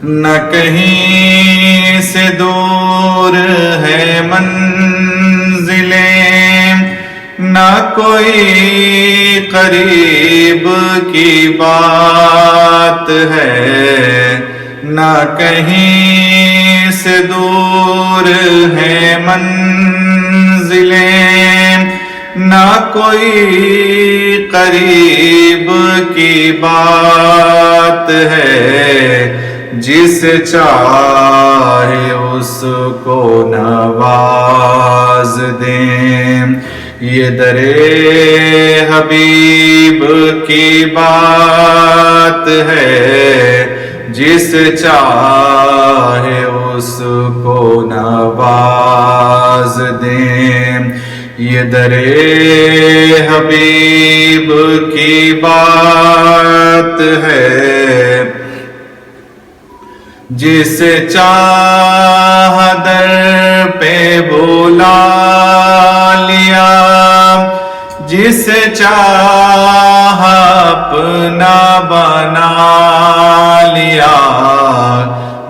نہ کہیں سے دور ہے منزلیں، نہ کوئی قریب کی بات ہے، نہ کہیں سے دور ہے منزلیں، نہ کوئی قریب کی بات ہے، جس چاہے اس کو نواز دیں، یہ در حبیب کی بات ہے، جس چاہے اس کو نواز دیں، یہ در حبیب کی بات ہے، جس چاہ در پہ بلا لیا، جس چاہ اپنا بنا لیا،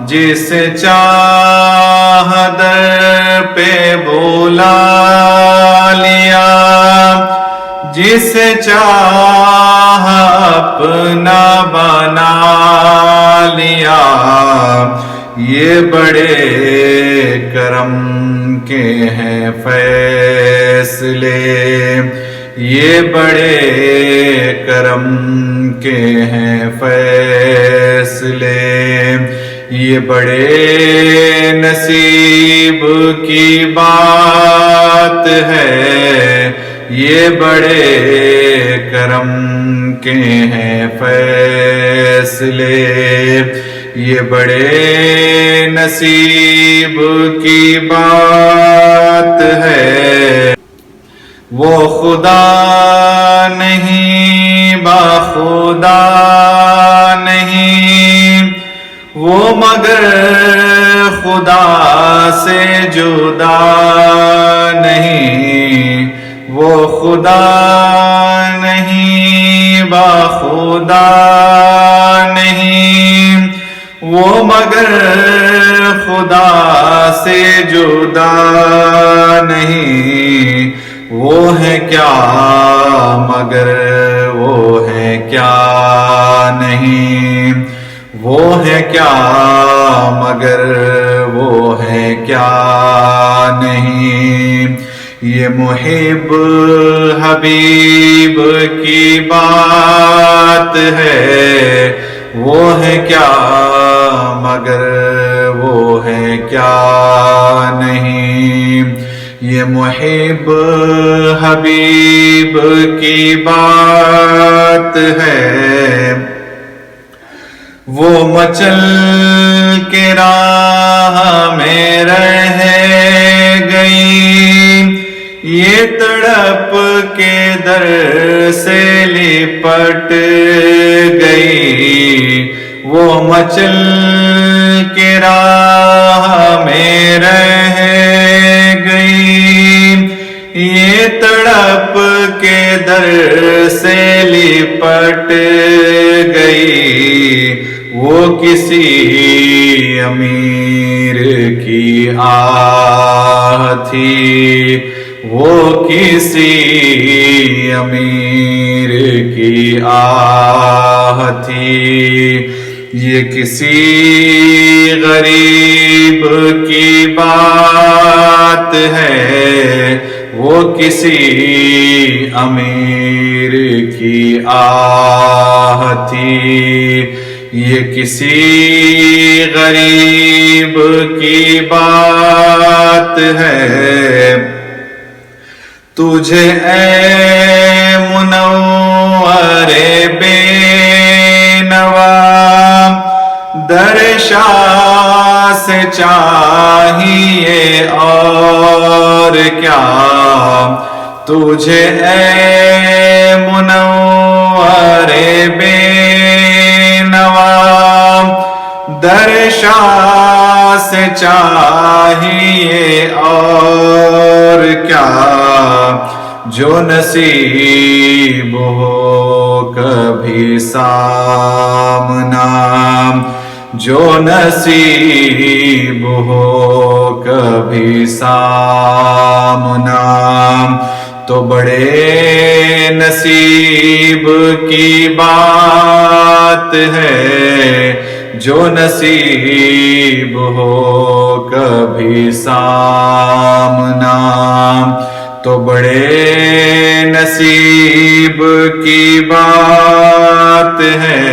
جس چاہ در پہ بلا لیا، جس چاہ اپنا بنا لیا، یہ بڑے کرم کے ہیں فیصلے، یہ بڑے کرم کے ہیں فیصلے، یہ بڑے نصیب کی بات ہے، یہ بڑے کرم کے ہیں فیصلے، یہ بڑے نصیب کی بات ہے، وہ خدا نہیں باخدا نہیں، وہ مگر خدا سے جدا نہیں، وہ خدا نہیں باخدا نہیں، وہ مگر خدا سے جدا نہیں، وہ ہے کیا مگر وہ ہے کیا نہیں، وہ ہے کیا مگر وہ ہے کیا نہیں، یہ محب حبیب کی بات ہے، وہ ہے کیا مگر وہ ہے کیا نہیں، یہ محب حبیب کی بات ہے، وہ مچل کے راہ میں رہ گئی، یہ تڑپ کے در سے لپٹ گئی، وہ مچل کے راہ میں رہ گئی، یہ تڑپ کے در سے لپٹ گئی، وہ کسی امیر کی آہ تھی، وہ کسی امیر کی آہ تھی، یہ کسی غریب کی بات ہے، وہ کسی امیر کی آہ تھی، یہ کسی غریب کی بات ہے، تجھے اے منور بے نوا در شاہ سے چاہیے اور کیا، تجھے اے منور بے نوا در شاہ سے چاہیے اور کیا، جو نصیب ہو کبھی سامنا، جو نصیب ہو کبھی سامنا تو بڑے نصیب کی بات ہے، جو نصیب ہو کبھی سامنا تو بڑے نصیب کی بات ہے،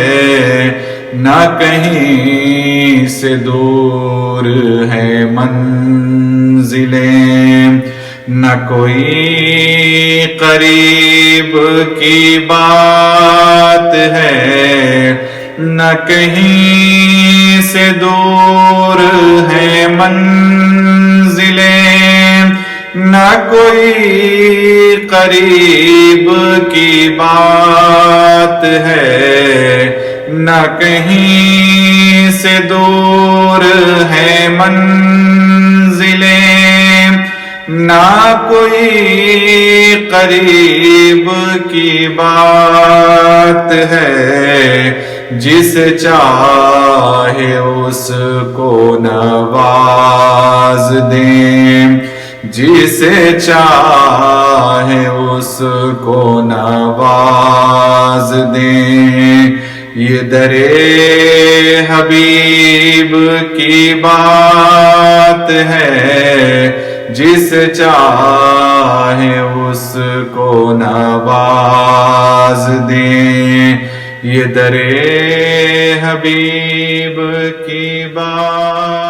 نہ کہیں سے دور ہے منزلیں، نہ کوئی قریب کی بات ہے، نہ کہیں سے دور ہے منزلیں، نہ کوئی قریب کی بات ہے، نہ کہیں سے دور ہے منزلیں، نہ کوئی قریب کی بات ہے، جس چاہے اس کو نواز دیں، جسے چاہے اس کو نواز دیں، یہ در حبیب کی بات ہے، جس چاہے اس کو نواز دیں، یہ در حبیب کی بات